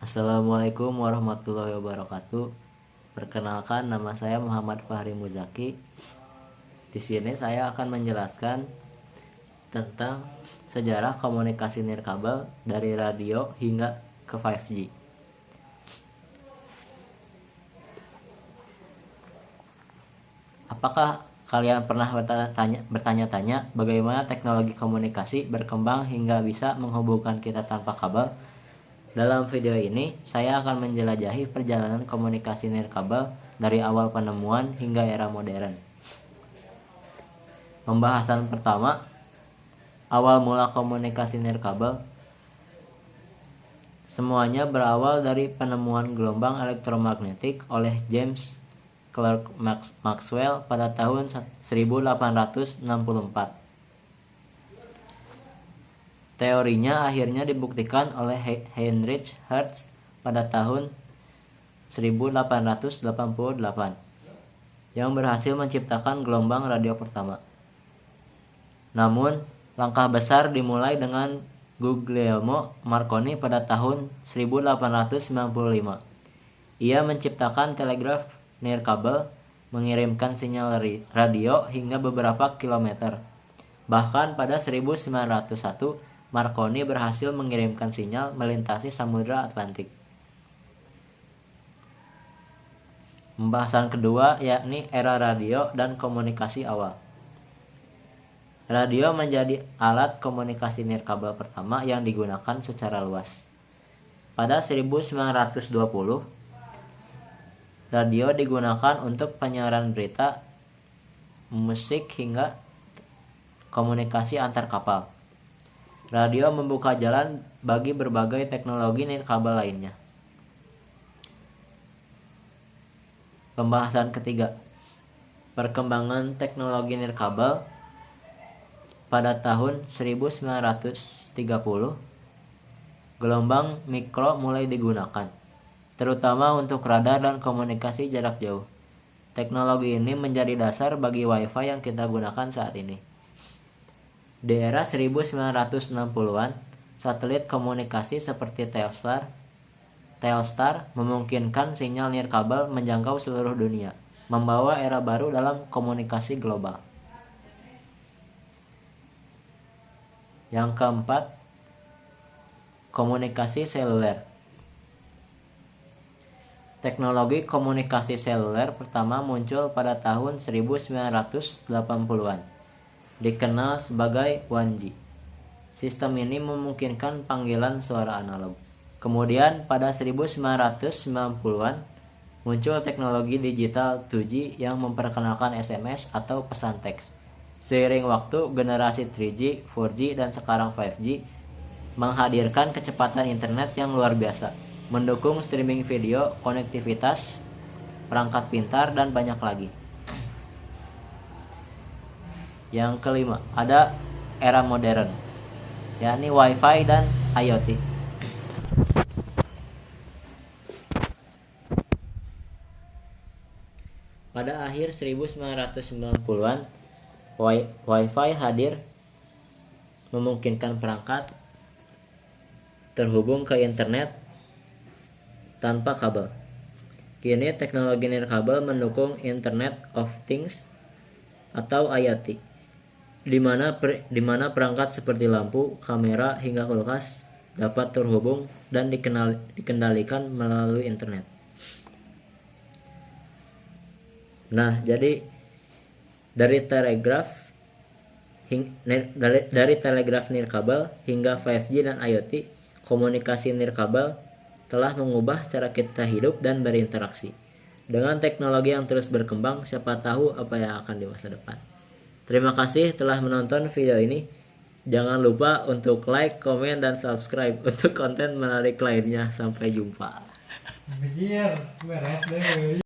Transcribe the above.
Assalamualaikum warahmatullahi wabarakatuh. Perkenalkan, nama saya Muhammad Fahri Muzaki. Di sini saya akan menjelaskan tentang sejarah komunikasi nirkabel dari radio hingga ke 5G. Apakah kalian pernah bertanya-tanya bagaimana teknologi komunikasi berkembang hingga bisa menghubungkan kita tanpa kabel? Dalam video ini, saya akan menjelajahi perjalanan komunikasi nirkabel dari awal penemuan hingga era modern. Pembahasan pertama, awal mula komunikasi nirkabel. Semuanya berawal dari penemuan gelombang elektromagnetik oleh James Clerk Maxwell pada tahun 1864. Teorinya akhirnya dibuktikan oleh Heinrich Hertz pada tahun 1888 yang berhasil menciptakan gelombang radio pertama. Namun, langkah besar dimulai dengan Guglielmo Marconi pada tahun 1895. Ia menciptakan telegraf nirkabel, mengirimkan sinyal radio hingga beberapa kilometer. Bahkan pada 1901, Marconi berhasil mengirimkan sinyal melintasi Samudra Atlantik. Pembahasan kedua yakni era radio dan komunikasi awal. Radio menjadi alat komunikasi nirkabel pertama yang digunakan secara luas. Pada 1920, radio digunakan untuk penyiaran berita, musik hingga komunikasi antar kapal. Radio membuka jalan bagi berbagai teknologi nirkabel lainnya. Pembahasan ketiga, perkembangan teknologi nirkabel. Pada tahun 1930, gelombang mikro mulai digunakan, terutama untuk radar dan komunikasi jarak jauh. Teknologi ini menjadi dasar bagi Wi-Fi yang kita gunakan saat ini. Di era 1960-an, satelit komunikasi seperti Telstar memungkinkan sinyal nirkabel menjangkau seluruh dunia, membawa era baru dalam komunikasi global. Yang keempat, komunikasi seluler. Teknologi komunikasi seluler pertama muncul pada tahun 1980-an. Dikenal sebagai 1G. Sistem ini memungkinkan panggilan suara analog. Kemudian pada 1990-an muncul teknologi digital 2G yang memperkenalkan SMS atau pesan teks. Seiring waktu, generasi 3G, 4G, dan sekarang 5G menghadirkan kecepatan internet yang luar biasa, mendukung streaming video, konektivitas, perangkat pintar, dan banyak lagi. Yang kelima, ada era modern, yakni Wi-Fi dan IoT. Pada akhir 1990-an, Wi-Fi hadir, memungkinkan perangkat terhubung ke internet tanpa kabel. Kini teknologi nirkabel mendukung Internet of Things atau IoT, di mana perangkat seperti lampu, kamera, hingga kulkas dapat terhubung dan dikendalikan melalui internet. Nah, jadi dari telegraf nirkabel hingga 5G dan IoT, komunikasi nirkabel telah mengubah cara kita hidup dan berinteraksi. Dengan teknologi yang terus berkembang, siapa tahu apa yang akan di masa depan. Terima kasih telah menonton video ini. Jangan lupa untuk like, komen, dan subscribe untuk konten menarik lainnya. Sampai jumpa.